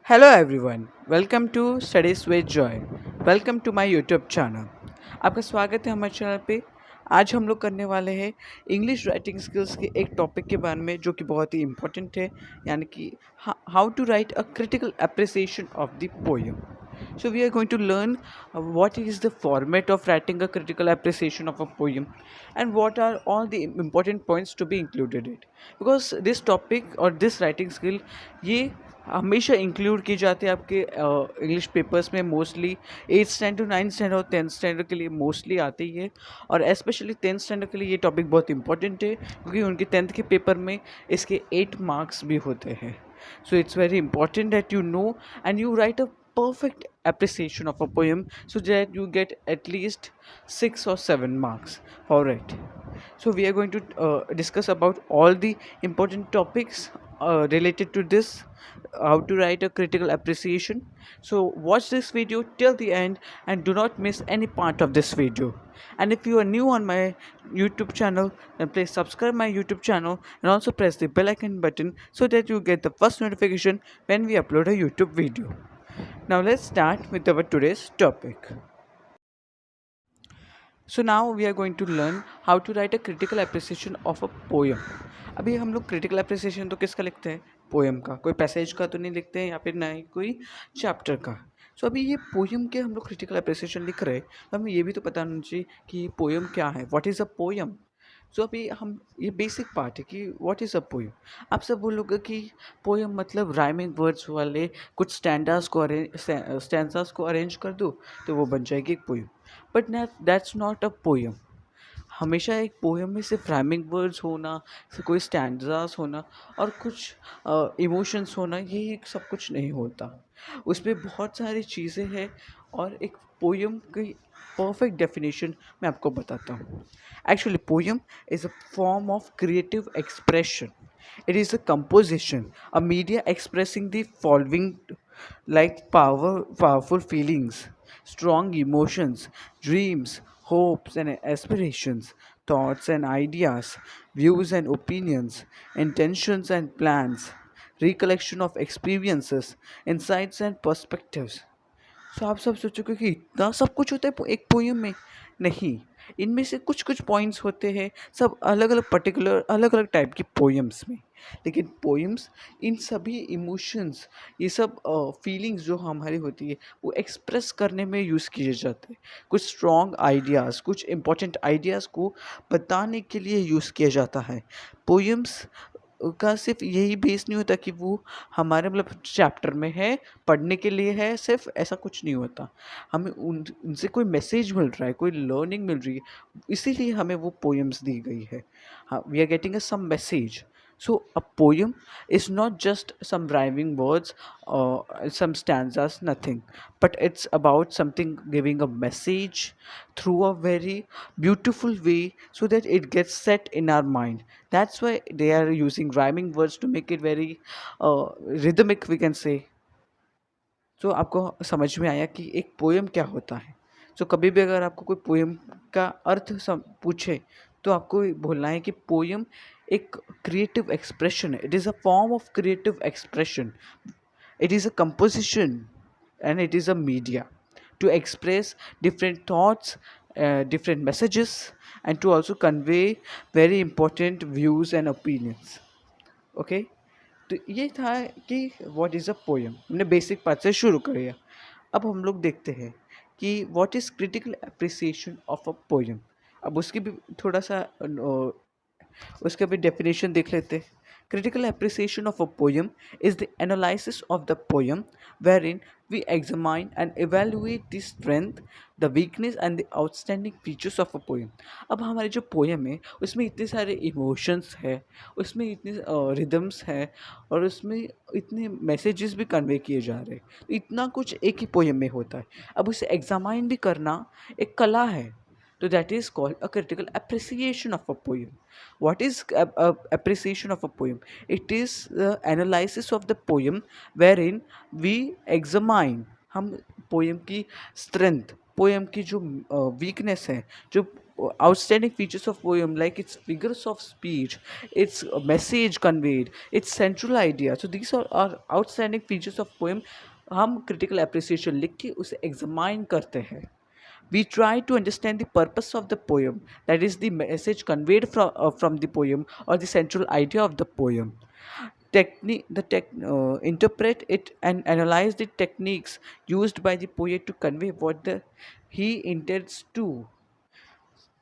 Hello everyone, welcome to Studies with Joy. Welcome to my YouTube channel. आपका स्वागत है हमारे चैनल पे। आज हम लोग करने वाले हैं इंग्लिश राइटिंग स्किल्स के एक टॉपिक के बारे में जो कि बहुत ही इम्पोर्टेंट है, यानी कि how to write a critical appreciation of the poem. So we are going to learn what is the format of writing a critical appreciation of a poem and what are all the important points to be included in it. Because this topic और this writing skill ये हमेशा include की जाती है आपके English papers में. Mostly 8th standard 9th standard और 10th standard के लिए मोस्टली आती है, और स्पेशली 10th स्टैंडर्ड के लिए ये टॉपिक बहुत इंपॉर्टेंट है क्योंकि उनके 10th के पेपर में इसके 8 मार्क्स भी होते हैं. So it's very important that you know and you write a perfect appreciation of a poem so that you get at least 6 or 7 marks for it. So we are going to discuss about all the important topics related to this, how to write a critical appreciation. So watch this video till the end and do not miss any part of this video. And if you are new on my YouTube channel, then please subscribe my YouTube channel and also press the bell icon button so that you get the first notification when we upload a YouTube video. Now let's start with our today's topic. So now we are going to learn how to write a critical appreciation of a poem. अभी हम लोग critical appreciation तो किसका लिखते हैं? Poem का. कोई passage का तो नहीं लिखते हैं या फिर ना ही कोई चैप्टर का. सो अभी ये पोएम के हम लोग क्रिटिकल अप्रिसिएशन लिख रहे हैं, तो हमें ये भी तो पता होना चाहिए कि पोएम क्या है, व्हाट इज़ अ पोएम. सो अभी हम ये बेसिक पार्ट है कि व्हाट इज़ अ पोएम. आप सब बोलोगे कि पोएम मतलब राइमिंग वर्ड्स वाले कुछ स्टैंडास को अरेंज कर दो तो वो बन जाएगी एक poem. But that's not a poem. हमेशा एक पोएम में सिर्फ राइमिंग वर्ड्स होना, कोई स्टैंडास होना और कुछ इमोशंस होना, ये सब कुछ नहीं होता. उसमें बहुत सारी चीज़ें हैं, और एक पोएम की परफेक्ट डेफिनेशन मैं आपको बताता हूँ. Actually poem is a form of creative expression. It is a composition, a media expressing the following like powerful feelings, strong emotions, dreams, hopes and aspirations, thoughts and ideas, views and opinions, intentions and plans, recollection of experiences, insights and perspectives. तो आप सब सोचोगे कि इतना सब कुछ होता है एक पोएम में. नहीं, इनमें से कुछ कुछ पॉइंट्स होते हैं, सब अलग अलग पर्टिकुलर अलग अलग टाइप की पोएम्स में. लेकिन पोएम्स इन सभी इमोशंस, ये सब फीलिंग्स जो हमारी होती है वो एक्सप्रेस करने में यूज़ किए जाते हैं. कुछ स्ट्रॉन्ग आइडियाज़, कुछ इंपॉर्टेंट आइडियाज़ को बताने के लिए यूज़ किया जाता है. पोएम्स का सिर्फ यही बेस नहीं होता कि वो हमारे मतलब चैप्टर में है, पढ़ने के लिए है, सिर्फ ऐसा कुछ नहीं होता. हमें उनसे कोई मैसेज मिल रहा है, कोई लर्निंग मिल रही है, इसीलिए हमें वो पोएम्स दी गई है. हाँ, we are getting a some message. So a poem is not just some rhyming words or some stanzas, nothing, but it's about something giving a message through a very beautiful way so that it gets set in our mind. That's why they are using rhyming words to make it very rhythmic, we can say. तो आपको समझ में आया कि एक poem क्या होता है. सो कभी भी अगर आपको कोई पोएम का अर्थ पूछे तो आपको बोलना है कि पोएम एक क्रिएटिव एक्सप्रेशन है. It is a form of creative expression. It is a composition and it is a media to express different thoughts, different messages, and to also convey very important views and opinions. Okay. तो ये था कि what is a poem. हमने basic part से शुरू किया. अब हम लोग देखते हैं कि what is critical appreciation of a poem. अब उसकी भी थोड़ा सा उसका भी डेफिनेशन देख लेते हैं. Critical appreciation of a poem is the analysis of the poem wherein we examine and evaluate the strength, the weakness and the outstanding features of a poem. अब हमारी जो पोएम है उसमें इतने सारे इमोशंस है, उसमें इतने रिदम्स है, और उसमें इतने मैसेजेस भी कन्वे किए जा रहे हैं. तो इतना कुछ एक ही पोएम में होता है. अब उसे एग्जामाइन भी करना एक कला है. So that is called a critical appreciation of a poem. What is appreciation of a poem? It is the analysis of the poem wherein we examine, हम पोएम की स्ट्रेंथ, पोएम की जो वीकनेस है, जो outstanding features of poem, like its figures of speech, its message conveyed, its central idea. So these are outstanding features of poem. हम critical appreciation लिख के उसे examine करते हैं. We try to understand the purpose of the poem, that is the message conveyed from the poem, or the central idea of the poem. Interpret it and analyze the techniques used by the poet to convey what he intends to.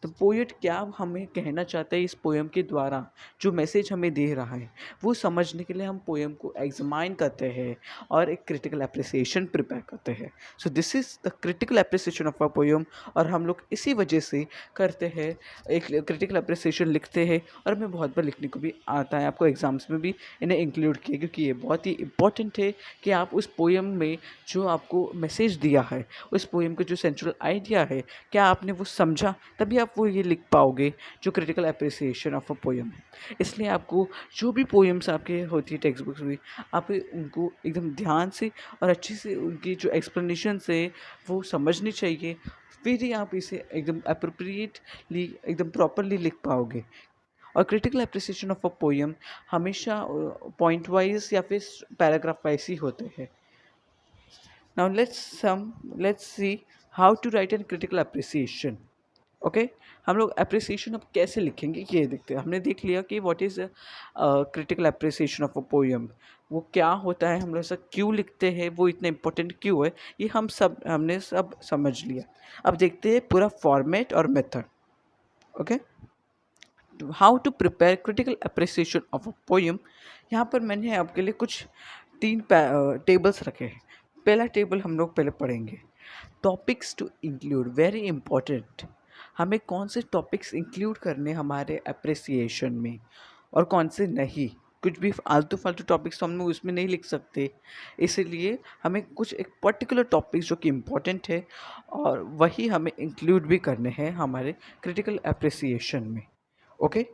तो poet क्या हमें कहना चाहता है इस poem के द्वारा, जो मैसेज हमें दे रहा है, वो समझने के लिए हम पोएम को एग्जामाइन करते हैं और एक क्रिटिकल एप्रिसिएशन प्रिपेयर करते हैं. So this is the critical appreciation of a poem. और हम लोग इसी वजह से करते हैं, एक क्रिटिकल एप्रिसिएशन लिखते हैं, और हमें बहुत बार लिखने को भी आता है. आपको एग्जाम्स में भी इन्हें इंक्लूड किया, क्योंकि ये बहुत ही इंपॉर्टेंट है कि आप उस पोएम में जो आपको मैसेज दिया है, उस पोएम का जो सेंट्रल आइडिया है, क्या आपने वो समझा, तभी आप वो ये लिख पाओगे जो critical appreciation of a poem है. इसलिए आपको जो भी पोएम्स आपके होती है टेक्स्ट बुक्स में, आप उनको एकदम ध्यान से और अच्छे से उनकी जो एक्सप्लेनेशन है वो समझनी चाहिए. फिर ही आप इसे एकदम अप्रोप्रिएटली, एकदम प्रॉपरली लिख पाओगे. और critical appreciation of a poem हमेशा पॉइंट वाइज या फिर पैराग्राफ वाइज ही होते हैं. Now let's see how to write a critical appreciation. Okay हम लोग अप्रिसिएशन अब कैसे लिखेंगे ये देखते हैं. हमने देख लिया कि what is critical appreciation of a poem, वो क्या होता है, हम लोग ऐसा क्यों लिखते हैं, वो इतना इम्पोर्टेंट क्यों है, ये हमने सब समझ लिया. अब देखते हैं पूरा फॉर्मेट और method. Okay, how to prepare critical appreciation of a poem. यहाँ पर मैंने आपके लिए कुछ 3 टेबल्स रखे हैं. पहला टेबल हम लोग पहले पढ़ेंगे. Topics to include, very important. हमें कौन से टॉपिक्स इंक्लूड करने हमारे अप्रिसिएशन में और कौन से नहीं. कुछ भी आलतू फालतू टॉपिक्स तो हम लोग उसमें नहीं लिख सकते. इसलिए हमें कुछ एक पर्टिकुलर टॉपिक्स जो कि इम्पोर्टेंट है और वही हमें इंक्लूड भी करने हैं हमारे क्रिटिकल अप्रिसिएशन में. Okay,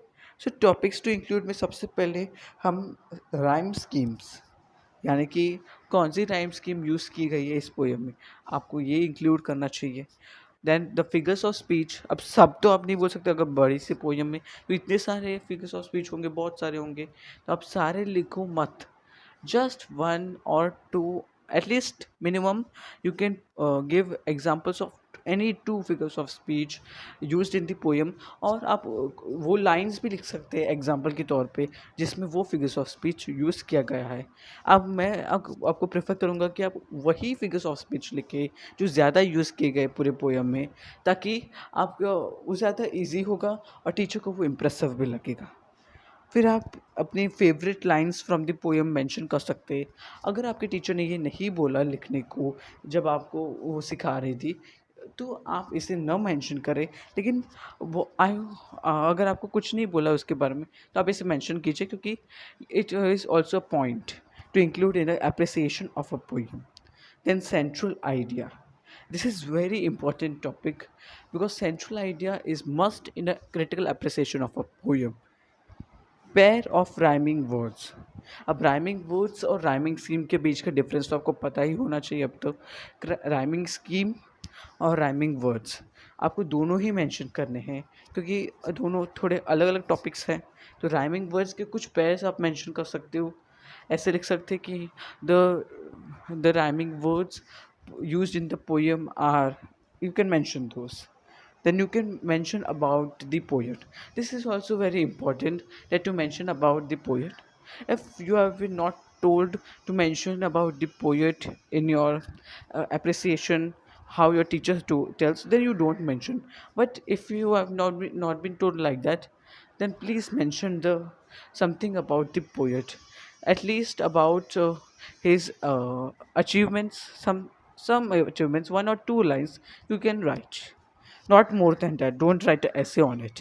so topics to include में सबसे पहले हम राइम स्कीम्स, यानी कि कौन सी राइम स्कीम यूज़ की गई है इस पोएम में, आपको ये इंक्लूड करना चाहिए. Then the figures of speech. अब सब तो आप नहीं बोल सकते, अगर बड़ी सी पोएम में तो इतने सारे फिगर्स ऑफ स्पीच होंगे, बहुत सारे होंगे, तो आप सारे लिखो मत. just 1 or 2, at least minimum you can give examples of any 2 figures of speech used in the poem. और आप वो लाइंस भी लिख सकते हैं एग्जाम्पल के तौर पे जिसमें वो फिगर्स ऑफ स्पीच यूज़ किया गया है. अब मैं आपको प्रेफर करूँगा कि आप वही फिगर्स ऑफ स्पीच लिखें जो ज़्यादा यूज़ किए गए पूरे पोएम में, ताकि आपका वो ज़्यादा ईजी होगा और टीचर को वो इम्प्रेसिव भी लगेगा. फिर आप अपनी favourite lines from the poem mention कर सकते हैं. अगर आपके टीचर ने ये नहीं बोला लिखने को जब आपको वो सिखा रही थी, तो आप इसे न मेंशन करें, लेकिन वो अगर आपको कुछ नहीं बोला उसके बारे में तो आप इसे मेंशन कीजिए, क्योंकि it is also a point to include in the appreciation of a poem. Then central idea. This is very important topic because central idea is must in a critical appreciation of a poem. Pair of rhyming words. अब rhyming words और rhyming scheme के बीच का difference तो आपको पता ही होना चाहिए अब तो. राइमिंग स्कीम और राइमिंग वर्ड्स आपको दोनों ही मेंशन करने हैं, क्योंकि दोनों थोड़े अलग अलग टॉपिक्स हैं. तो राइमिंग वर्ड्स के कुछ पेयर्स आप मेंशन कर सकते हो. ऐसे लिख सकते हैं कि the rhyming words used in the poem are, you can mention those. Then you can mention about the poet. This is also very important that to mention about the poet. If you have been not told to mention about the poet in your appreciation, how your teacher tells, then you don't mention. But if you have not been told like that, then please mention the something about the poet, at least about his achievements. Some achievements, 1 or 2 lines you can write, not more than that. Don't write ऐसे on it.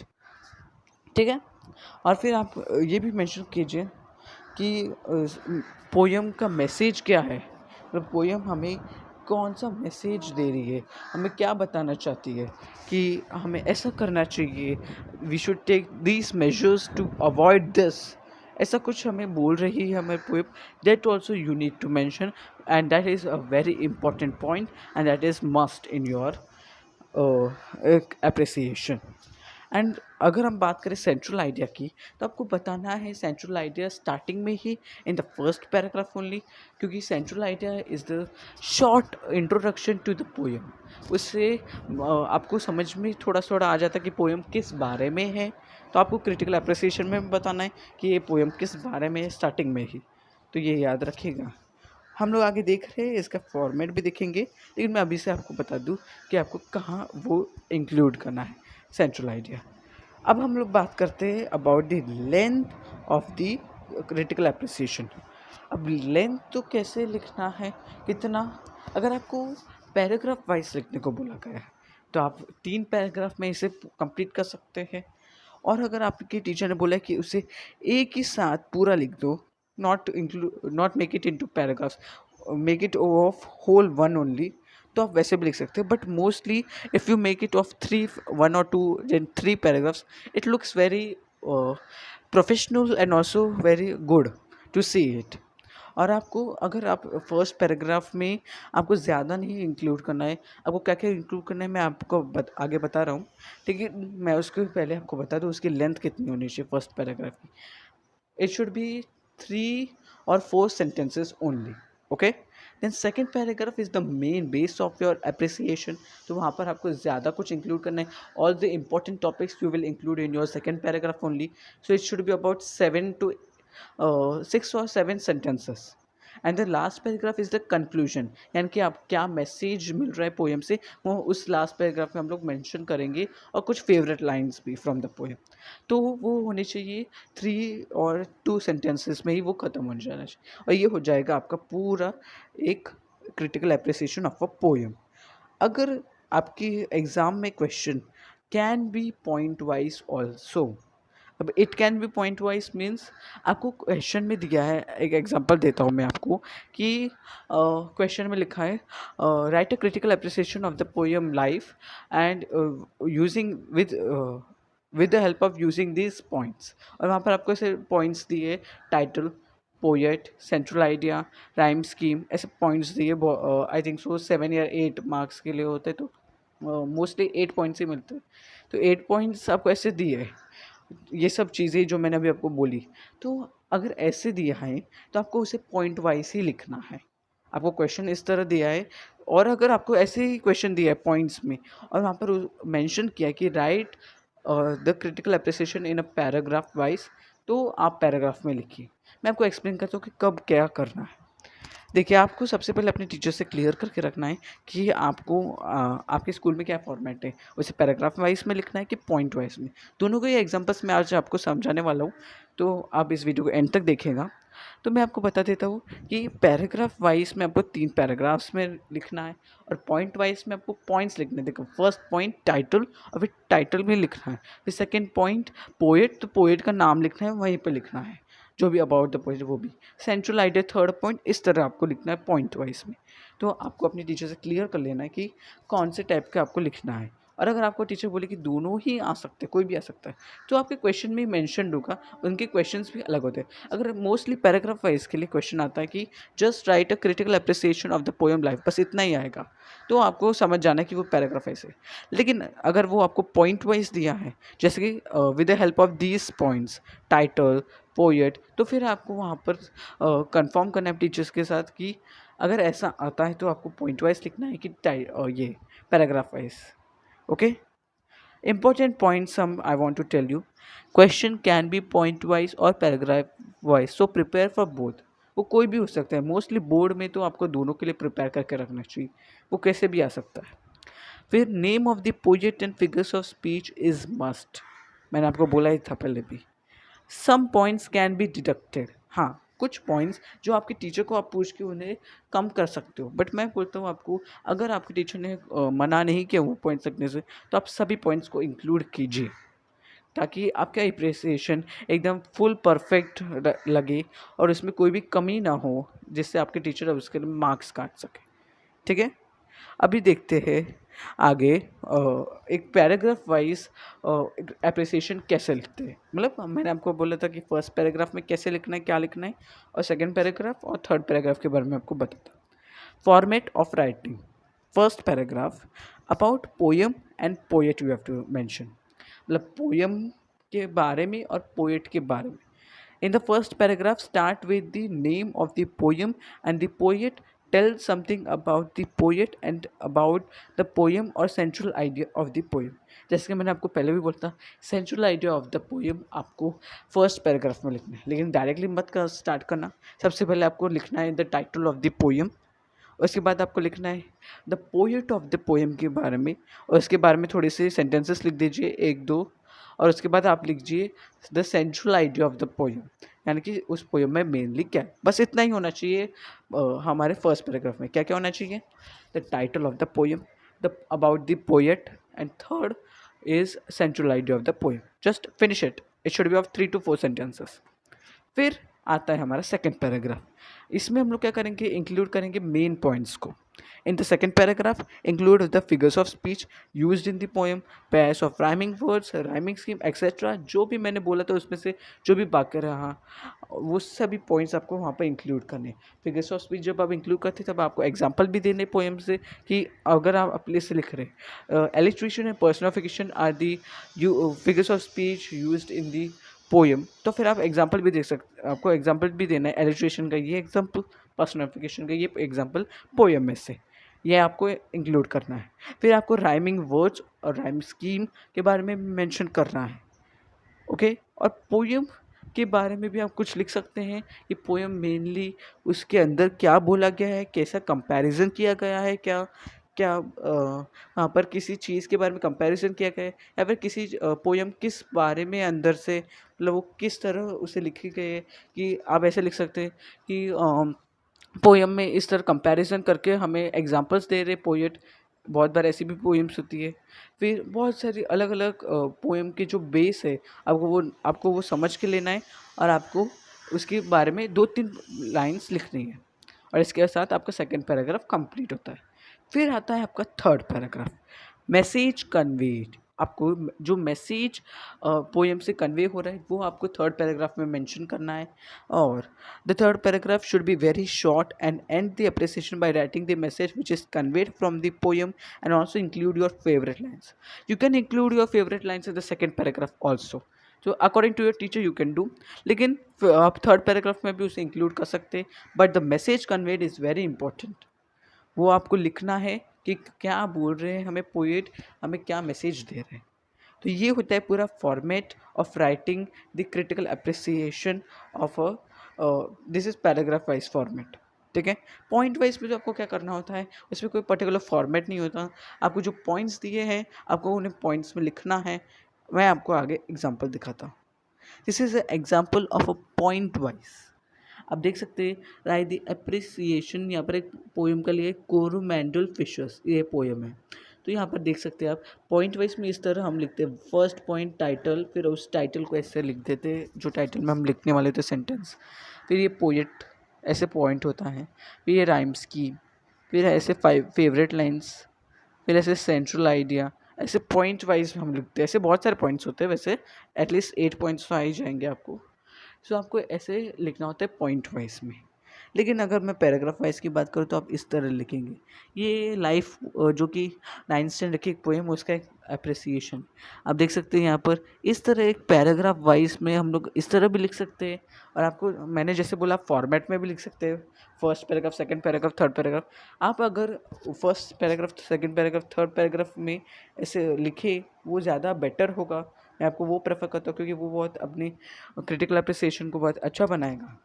ठीक है. और फिर आप ये भी mention कीजिए कि पोएम का मैसेज क्या है, मतलब पोएम हमें कौन सा मैसेज दे रही है, हमें क्या बताना चाहती है, कि हमें ऐसा करना चाहिए, we should take these measures to avoid this. ऐसा कुछ हमें बोल रही है हमें poem. That also you need to mention, and that is a very important point, and that is must in your एक अप्रिसिएशन। एंड अगर हम बात करें सेंट्रल आइडिया की, तो आपको बताना है सेंट्रल आइडिया स्टार्टिंग में ही, in the first paragraph only, क्योंकि central idea is the short introduction to the poem. उससे आपको समझ में थोड़ा थोड़ा आ जाता है कि पोएम किस बारे में है। तो आपको क्रिटिकल अप्रिसिएशन में बताना है कि ये पोएम किस बारे में है स्टार्टिंग में ही, तो ये याद रखिएगा। हम लोग आगे देख रहे हैं, इसका फॉर्मेट भी देखेंगे, लेकिन मैं अभी से आपको बता दूं कि आपको कहाँ वो इंक्लूड करना है सेंट्रल आइडिया। अब हम लोग बात करते हैं about the length of the critical appreciation. अब लेंथ तो कैसे लिखना है, कितना, अगर आपको पैराग्राफ वाइज लिखने को बोला गया है तो आप 3 पैराग्राफ में इसे कंप्लीट कर सकते हैं। और अगर आपके टीचर ने बोला कि उसे एक ही साथ पूरा लिख दो, not make it into paragraphs, make it of whole one only, तो आप वैसे भी लिख सकते हैं। But mostly if you make it of 3 paragraphs, it looks very professional and also very good to see it. और आपको, अगर आप फर्स्ट पैराग्राफ में आपको ज़्यादा नहीं इंक्लूड करना है, आपको क्या क्या इंक्लूड करना है मैं आपको आगे बता रहा हूँ, लेकिन मैं उसके पहले आपको बता दूँ उसकी लेंथ कितनी होनी चाहिए फर्स्ट पैराग्राफ की। It should be 3 or 4 sentences only, okay? Then second paragraph is the main base of your appreciation, तो वहाँ पर आपको ज़्यादा कुछ इंक्लूड करना है। all the important topics you will include in your second paragraph only, so it should be about 6 or 7 sentences. And the last paragraph is the conclusion, यानी कि आप क्या मैसेज मिल रहा है पोएम से, वो उस लास्ट पैराग्राफ में हम लोग मेंशन करेंगे, और कुछ फेवरेट लाइंस भी फ्रॉम द पोएम। तो वो होने चाहिए 3 or 2 सेंटेंसेस में ही वो ख़त्म हो जाना चाहिए, और ये हो जाएगा आपका पूरा एक critical appreciation of a poem. अगर आपकी एग्ज़ाम में question can be point wise also, अब it can be point wise means आपको क्वेश्चन में दिया है, एक एग्जांपल देता हूँ मैं आपको कि क्वेश्चन में लिखा है right a critical appreciation of the poem life and using with the help of using this points, और वहाँ पर आपको ऐसे पॉइंट्स दिए, title, poet, central idea, rhyme scheme, ऐसे पॉइंट्स दिए। आई थिंक सो 7 या 8 मार्क्स के लिए होते, तो मोस्टली 8 पॉइंट्स ही मिलते हैं। तो 8 पॉइंट्स आपको ऐसे दिए, ये सब चीज़ें जो मैंने अभी आपको बोली, तो अगर ऐसे दिया है तो आपको उसे पॉइंट वाइज ही लिखना है। आपको क्वेश्चन इस तरह दिया है, और अगर आपको ऐसे ही क्वेश्चन दिया है पॉइंट्स में, और वहाँ पर मेंशन किया है कि right the critical appreciation in a paragraph wise, तो आप पैराग्राफ में लिखिए। मैं आपको एक्सप्लेन करता हूँ कि कब क्या करना है। देखिए, आपको सबसे पहले अपने टीचर से क्लियर करके रखना है कि आपको आपके स्कूल में क्या फॉर्मेट है, उसे पैराग्राफ वाइज में लिखना है कि पॉइंट वाइज में। दोनों को ही एग्जांपल्स मैं आज आपको समझाने वाला हूँ, तो आप इस वीडियो को एंड तक देखेगा। तो मैं आपको बता देता हूँ कि पैराग्राफ वाइज में आपको 3 पैराग्राफ्स में लिखना है, और पॉइंट वाइज में आपको पॉइंट्स लिखने हैं। देखो, फर्स्ट पॉइंट टाइटल, और फिर टाइटल में लिखना है। फिर सेकेंड पॉइंट पोएट, तो पोएट का नाम लिखना है, वहीं पर लिखना है जो भी अबाउट द पोएट वो भी। सेंट्रल आइडिया थर्ड पॉइंट, इस तरह आपको लिखना है पॉइंट वाइज में। तो आपको अपने टीचर से क्लियर कर लेना है कि कौन से टाइप का आपको लिखना है। और अगर आपको टीचर बोले कि दोनों ही आ सकते हैं, कोई भी आ सकता है, तो आपके क्वेश्चन में मेंशन होगा, उनके क्वेश्चंस भी अलग होते हैं। अगर मोस्टली पैराग्राफ वाइज के लिए क्वेश्चन आता है कि just right a critical appreciation of the poem life, बस इतना ही आएगा, तो आपको समझ जाना है कि वो पैराग्राफ वाइज है। लेकिन अगर वो आपको पॉइंट वाइज दिया है, जैसे कि with the help of these points, title, poet, तो फिर आपको वहाँ पर कंफर्म करना है टीचर्स के साथ कि अगर ऐसा आता है तो आपको पॉइंट वाइज लिखना है कि ये paragraph wise. Okay, important points some I want to tell you. Question can be point wise और paragraph wise, so prepare for both. वो कोई भी हो सकता है, मोस्टली बोर्ड में तो आपको दोनों के लिए प्रिपेयर करके रखना चाहिए, वो कैसे भी आ सकता है। फिर name of the poet and figures of speech is must, मैंने आपको बोला ही था पहले भी। Some points can be deducted, हाँ कुछ पॉइंट्स जो आपके टीचर को आप पूछ के उन्हें कम कर सकते हो, बट मैं बोलता हूँ आपको, अगर आपके टीचर ने मना नहीं किया वो पॉइंट्स रखने से, तो आप सभी पॉइंट्स को इंक्लूड कीजिए, ताकि आपका अप्रिसिएशन एकदम फुल परफेक्ट लगे और इसमें कोई भी कमी ना हो, जिससे आपके टीचर अब उसके लिए मार्क्स काट सके। ठीक है, अभी देखते हैं आगे एक पैराग्राफ वाइज एप्रिसिएशन कैसे लिखते हैं। मतलब मैंने आपको बोला था कि फर्स्ट पैराग्राफ में कैसे लिखना है, क्या लिखना है, और सेकंड पैराग्राफ और थर्ड पैराग्राफ के बारे में आपको बताता। Format of writing, first paragraph about poem and poet you have to mention, मतलब पोएम के बारे में और पोएट के बारे में. In the first paragraph, start with the name of the poem and the poet. Tell something about the poet and about the poem or central idea of the poem. जैसे कि मैंने आपको पहले भी बोला था, central idea of the poem आपको first paragraph में लिखना है, लेकिन डायरेक्टली मत कर स्टार्ट करना. सबसे पहले आपको लिखना है the title of the poem, उसके बाद आपको लिखना है the poet of the poem के बारे में, और उसके बारे में थोड़े से सेंटेंसेस लिख दीजिए, एक दो, और उसके बाद आप लिखिए the central idea of the poem, यानी कि उस पोएम में मेनली क्या है. बस इतना ही होना चाहिए हमारे फर्स्ट पैराग्राफ में. क्या क्या होना चाहिए? The title of the poem, the about the poet, and third is central idea of the poem. Just finish it. It should be of 3 to 4 sentences. फिर आता है हमारा सेकेंड पैराग्राफ. इसमें हम लोग क्या करेंगे? इंक्लूड करेंगे मेन पॉइंट्स को. इन the second paragraph include the figures of speech used in the poem, pairs of rhyming words, rhyming scheme etcetera. जो भी मैंने बोला था उसमें से जो भी वाक्य रहा वो सभी पॉइंट्स आपको वहाँ पर इंक्लूड करने. फिगर्स ऑफ स्पीच जब आप इंक्लूड करते तब आपको एग्जाम्पल भी देने पोएम से, कि अगर आप अपने से लिख रहे हैं. Alliteration and personification are the figures of speech used in the poem, तो फिर आप एग्जाम्पल भी देख सकते, आपको एग्जाम्पल भी देना है. एलिट्रेशन का ये एग्जाम्पल, पर्सनिफिकेशन का ये एग्जाम्पल पोएम में से, ये आपको इंक्लूड करना है. फिर आपको राइमिंग वर्ड्स और राइम स्कीम के बारे में मेंशन करना है. ओके. और पोएम के बारे में भी आप कुछ लिख सकते हैं कि पोएम मेनली उसके अंदर क्या बोला गया है, कैसा कंपैरिजन किया गया है, क्या क्या वहाँ पर किसी चीज़ के बारे में कंपैरिजन किया गया है, या फिर किसी पोएम किस बारे में अंदर से, मतलब वो किस तरह उसे लिखी गई है. कि आप ऐसे लिख सकते हैं कि पोएम में इस तरह कंपैरिजन करके हमें एग्जांपल्स दे रहे पोएट. बहुत बार ऐसी भी पोएम्स होती है. फिर बहुत सारी अलग अलग पोएम के जो बेस है आपको वो समझ के लेना है, और आपको उसके बारे में 2-3 लाइन्स लिखनी है, और इसके साथ आपका सेकंड पैराग्राफ कंप्लीट होता है. फिर आता है आपका थर्ड पैराग्राफ, मैसेज कन्वेड. आपको जो मैसेज पोएम से कन्वे हो रहा है वो आपको थर्ड पैराग्राफ में मेंशन करना है. और the third paragraph should be very short and and the appreciation by writing the message which is conveyed from the poem, and also include your favourite lines. You can include your favourite lines in the second paragraph also. तो according to your teacher you can do, लेकिन आप third paragraph में भी उसे include कर सकते हैं. But the message conveyed is very important. वो आपको लिखना है कि क्या बोल रहे हैं हमें पोएट, हमें क्या मैसेज दे रहे हैं. तो ये होता है पूरा format of writing the critical appreciation of a, this is paragraph wise format. ठीक है. पॉइंट वाइज में जो आपको क्या करना होता है, उसमें कोई पर्टिकुलर फॉर्मेट नहीं होता. आपको जो पॉइंट्स दिए हैं आपको उन्हें पॉइंट्स में लिखना है. मैं आपको आगे एग्जाम्पल दिखाता हूँ. This is example of a point wise. आप देख सकते हैं राइट द अप्रिसिएशन. यहाँ पर एक पोएम का लिए कोरोमैंडल फिशर्स, ये पोएम है. तो यहाँ पर देख सकते हैं आप पॉइंट वाइज में इस तरह हम लिखते हैं. फर्स्ट पॉइंट टाइटल, फिर उस टाइटल को ऐसे लिख देते जो टाइटल में हम लिखने वाले थे सेंटेंस. फिर ये पोएट ऐसे पॉइंट होता है. फिर ये राइम स्कीम, फिर ऐसे फेवरेट लाइन्स, फिर ऐसे सेंट्रल आइडिया. ऐसे पॉइंट वाइज हम लिखते हैं. ऐसे बहुत सारे पॉइंट्स होते हैं, वैसे एटलीस्ट 8 पॉइंट्स तो आ ही जाएंगे आपको. सो आपको ऐसे लिखना होता है पॉइंट वाइज में. लेकिन अगर मैं पैराग्राफ वाइज की बात करूँ तो आप इस तरह लिखेंगे. ये लाइफ जो कि 9th स्टैंडर्ड की एक पोएम, उसका एक अप्रिसिएशन. आप देख सकते हैं यहाँ पर इस तरह एक पैराग्राफ वाइज में हम लोग इस तरह भी लिख सकते हैं. और आपको मैंने जैसे बोला फॉर्मेट में भी लिख सकते हैं. First paragraph, second paragraph, third paragraph. आप अगर first paragraph, second paragraph, third paragraph में ऐसे लिखे वो ज़्यादा बेटर होगा. मैं आपको वो प्रेफर करता हूँ क्योंकि वो बहुत अपनी क्रिटिकल अप्रिसिएशन को बहुत अच्छा बनाएगा.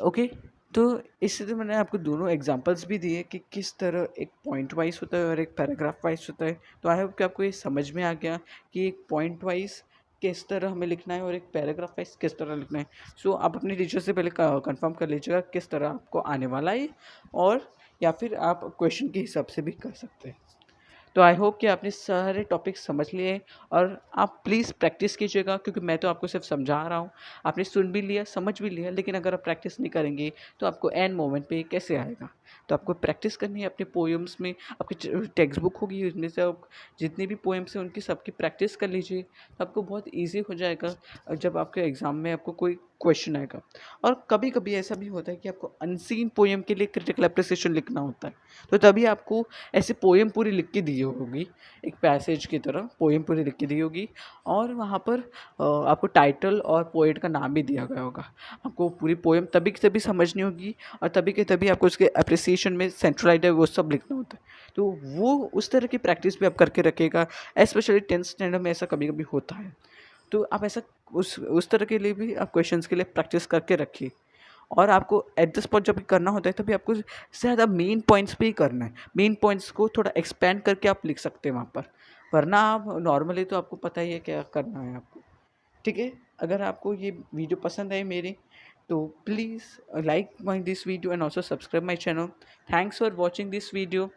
ओके. तो इससे तो मैंने आपको दोनों एग्जांपल्स भी दिए कि किस तरह एक पॉइंट वाइज होता है और एक पैराग्राफ वाइज होता है. तो आई होप कि आपको ये समझ में आ गया कि एक पॉइंट वाइज किस तरह हमें लिखना है और एक पैराग्राफ वाइज किस तरह लिखना है. सो आप अपने टीचर से पहले कंफर्म कर लीजिएगा किस तरह आपको आने वाला है, और या फिर आप क्वेश्चन के हिसाब से भी कर सकते हैं. तो आई होप कि आपने सारे टॉपिक्स समझ लिए, और आप प्लीज़ प्रैक्टिस कीजिएगा क्योंकि मैं तो आपको सिर्फ समझा रहा हूँ. आपने सुन भी लिया, समझ भी लिया, लेकिन अगर आप प्रैक्टिस नहीं करेंगे तो आपको एंड मोमेंट पे कैसे आएगा. तो आपको प्रैक्टिस करनी है अपने पोएम्स में. आपकी टेक्स्ट बुक होगी, उसमें से आप जितनी भी पोएम्स हैं उनकी सबकी प्रैक्टिस कर लीजिए. तो आपको बहुत ईजी हो जाएगा जब आपके एग्ज़ाम में आपको कोई क्वेश्चन आएगा। और कभी कभी ऐसा भी होता है कि आपको अनसीन पोएम के लिए क्रिटिकल अप्रिसिएशन लिखना होता है, तो तभी आपको ऐसे पोएम पूरी लिख के दी होगी, एक पैसेज की तरह पोएम पूरी लिख के दी होगी, और वहाँ पर आपको टाइटल और पोएट का नाम भी दिया गया होगा। आपको पूरी पोएम तभी की तभी समझनी होगी, और तभी के तभी आपको उसके अप्रिसिएशन में सेंट्रलाइज है वो सब लिखना होता है। तो वो उस तरह की प्रैक्टिस भी आप करके रखिएगा, स्पेशली 10th स्टैंडर्ड में ऐसा कभी कभी होता है। तो आप ऐसा उस तरह के लिए भी आप क्वेश्चंस के लिए प्रैक्टिस करके रखिए। और आपको एट द स्पॉट जब भी करना होता है तभी आपको ज़्यादा मेन पॉइंट्स पे ही करना है। मेन पॉइंट्स को थोड़ा एक्सपेंड करके आप लिख सकते हैं वहाँ पर, वरना आप नॉर्मली तो आपको पता ही है क्या करना है आपको। ठीक है, अगर आपको ये वीडियो पसंद आई मेरी, तो please like my this video and also subscribe my channel. Thanks for watching this video.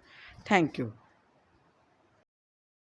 Thank you.